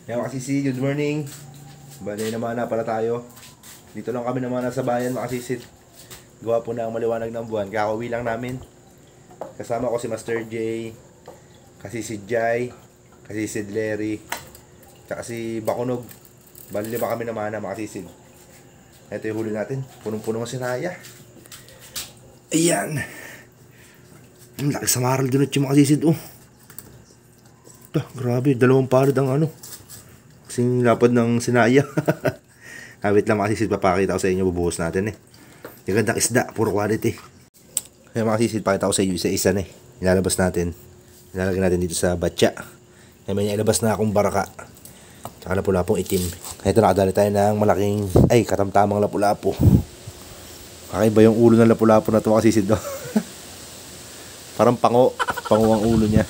Yan mga kasisi, good morning. Bali naman na pala tayo. Dito lang kami naman sa bayan mga kasisi. Gawa po na ang maliwanag ng buwan. Kakauwi lang namin. Kasama ko si Master J, kasisi Jai, kasisi Larry, tsaka si Bakunog. Bali ba kami naman na mga kasisi. Ito yung huli natin. Punong-puno ng sinaya. Ayan. Ang laki sa maral doon at yung mga kasisi. Oh. Grabe, dalawang palad ang ano. Kasing lapad ng sinaya. Wait lang mga sisid, papakita ko sa inyo, bubuhos natin eh. Yung gandang isda, puro quality. Kaya mga sisid, pakita ko sa inyo isa-isa na eh. Ilalabas natin. Ilalagay natin dito sa batya. Kaya may ilabas na akong baraka. Tsaka lapu-lapong itim. Ito nakadali tayo ng malaking, katamtamang lapu-lapo. Kakaiba yung ulo ng lapu-lapo na ito mga sisid. Parang pango ang ulo niya.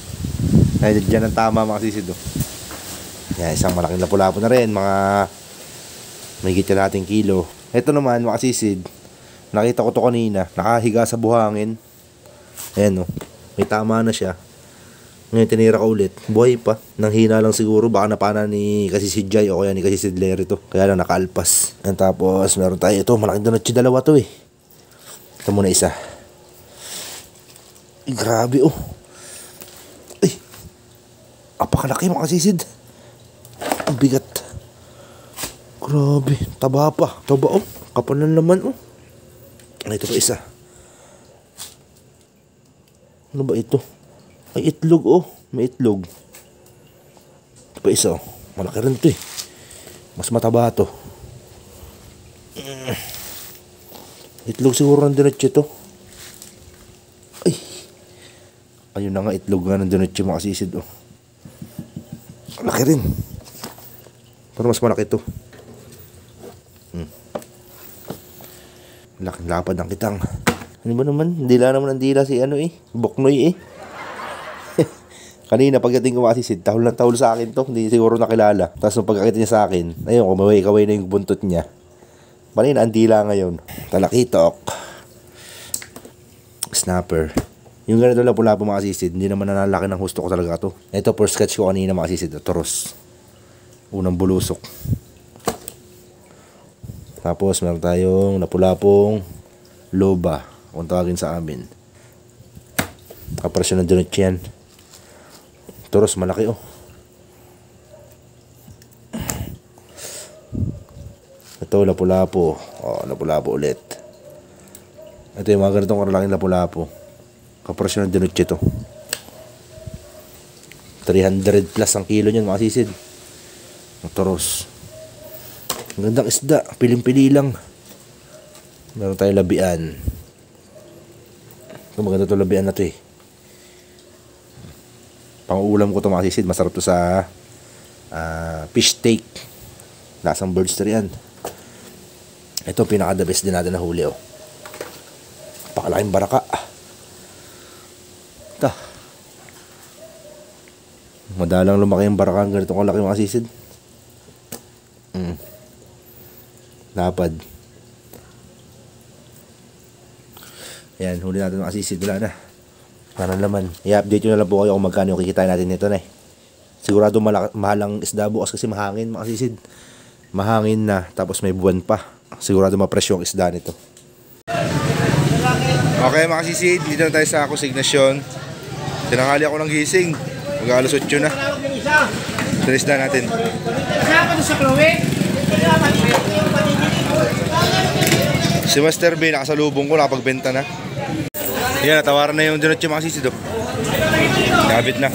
Kaya dyan ang tama mga sisid. Yan, isang malaking lapu-lapo na rin, mga may nating kilo. Ito naman mga sisid, nakita ko to kanina, nakahiga sa buhangin. Ayan o, may tama na siya. Ngayon tinira ko ulit, buhay pa. Nang hina lang siguro, baka napana ni kasisid Jai o kaya ni kasisid Larry to. Kaya lang nakaalpas. And tapos meron tayo ito, malaking donutsi, dalawa to eh. Ito muna isa. Grabe oh. Apakalaki mga kasisid. Ang bigat. Grabe, taba pa. Taba oh, kapal ng laman oh. Ito pa isa. Ano ba ito? Ay itlog oh, may itlog. Ito pa isa oh, malaki rin ito eh. Mas mataba to. Itlog siguro ng dinatsi ito. Ay, ayun na nga, itlog nga ng dinatsi mga kasisid oh. Malaki rin. Pero mas malaki ito. Laking lapad ng kitang. Ano ba naman? Dila naman ang dila si ano eh. Boknoy eh. Kanina pagdating ko kasi tahol ng tahol sa akin to. Hindi siguro nakilala. Tapos nung pagkakita niya sa akin, ayun, kumaway-kaway na yung buntot niya. Kanina ang dila ngayon. Talakitok. Snapper. Yung ganito lapu-lapu mga sisid, hindi naman nanalaki ng gusto ko talaga to. Ito first sketch ko kanina mga sisid. Toros. Unang bulusok. Tapos meron tayong lapu-lapong loba, kung tawagin sa amin. Kaparasyon ng donut yan. Toros malaki oh. Ito lapu-lapo. Oh, lapu-lapo ulit. Ito yung mga ganitong karalaking lapu-lapo. Kaparasyon ng donut ito. 300 plus ang kilo niyan mga sisid. Ang toros. Ang gandang isda, piling-pili lang. Meron tayong labian. Ito maganda ito labian na ito eh. Pang-uulam ko ito mga sisid. Masarap ito sa fish steak. Lasang bird's steak yan. Ito pinaka-the best din natin na huli oh. Pakalaking baraka. Ito. Madalang lumaki yung baraka. Ganito kong laki mga sisid. Lapad. Ayan, huli natin mga sisid. Wala na. Parang laman. I-update nyo na lang po kayo kung magkano yung kikitain natin nito na eh. Sigurado mahal ang isda bukas kasi mahangin mga sisid. Mahangin na, tapos may buwan pa. Sigurado mapresyo ang isda nito. Okay mga sisid, dito na tayo sa konsignasyon. Tinanghali ako ng gising. Mag-alas 8 na. Sa isda natin. Si Master B, nakasalubong ko, nakapagbenta na. Yan, natawaran na yung dinot yung mga sisid. Kabit na.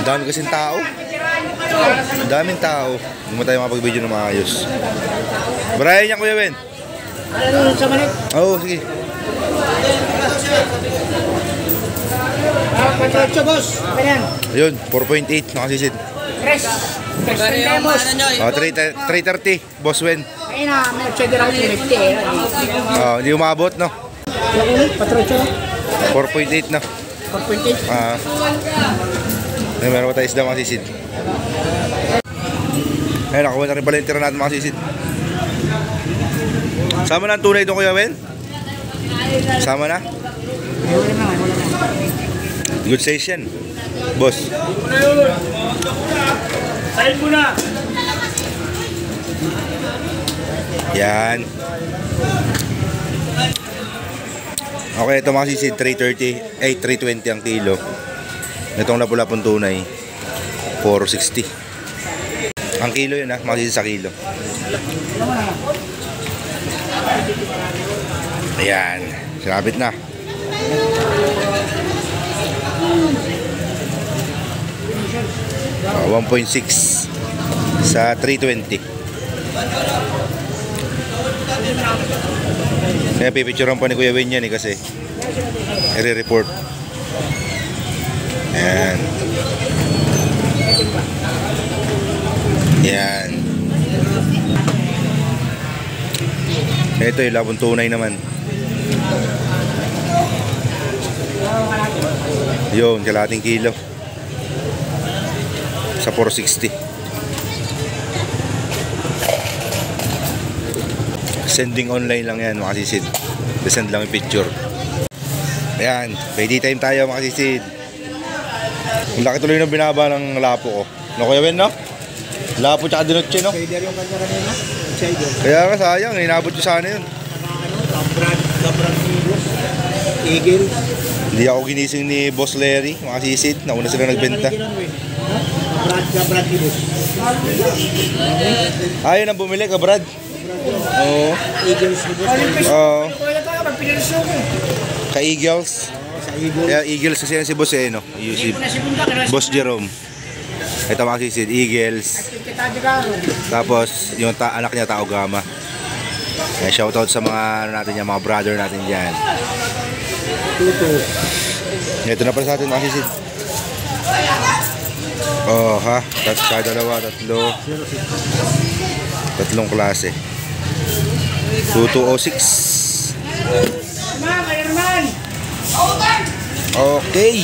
Ang dami kasing tao. Ang daming tao. Hindi mo tayo makapag-video na maayos. Barayan niya Kuya Ben. Oo, sige. 4.8 boss. Ayun, 4.8 nakasisid. Fresh. Fresh boss. 330 boss Wen. Ayun na, may 8 raw 50. Hindi umabot no. 4.8 4.8 na. 4.8. Meron pa tayo isda mga sisid. Ayun, nakuha na rin pala yung tira natin mga sisid. Sama na ang tunay doon Kuya Wen? Sama na? Good size yan. Boss. Side mo na! Yan. Okay, ito mga sisid, 330, 320 ang kilo. Itong lapula-pong tunay, 460. Ang kilo yun mga sisid sa kilo. Ayan, sinabit na. Oh, 1.6 sa 320. Kaya pipicturean pa ni Kuya Win yan kasi i-report. Ayan. Ayan. Ito yung labong tunay naman. Yun, kalating kilo sa 460. Sending online lang yan mga sisid. Send lang yung picture. Ayan, ready time tayo mga sisid. Ang laki tuloy ng binaba ng lapo ko. No Kuya Wen, no? Lapo tsaka dinotche, no? Shader yung kanya kanina. Kaya nga sayang, inabot ko sana yun. Labrad Eagle. Hindi ako ginising ni Boss Larry, mga sisid. Nauna sila nagbenta. Labrad Eagle. Ayun ang bumili ka, Brad. Oo. Eagles ni Boss. Oo. Magpiniliso ko. Ka-Eagles. Sa Eagle. Kaya Eagles kasi yan si Boss eh, no? Si Boss Jerome. Ito mga sisid, Eagles. Tapos yung anak niya Taogama. Kaya shoutout sa mga ano natin yan, mga brother natin dyan. Ito na pala sa atin mga sisid. Oh ha, dalawa, tatlong klase. 2206. Okay.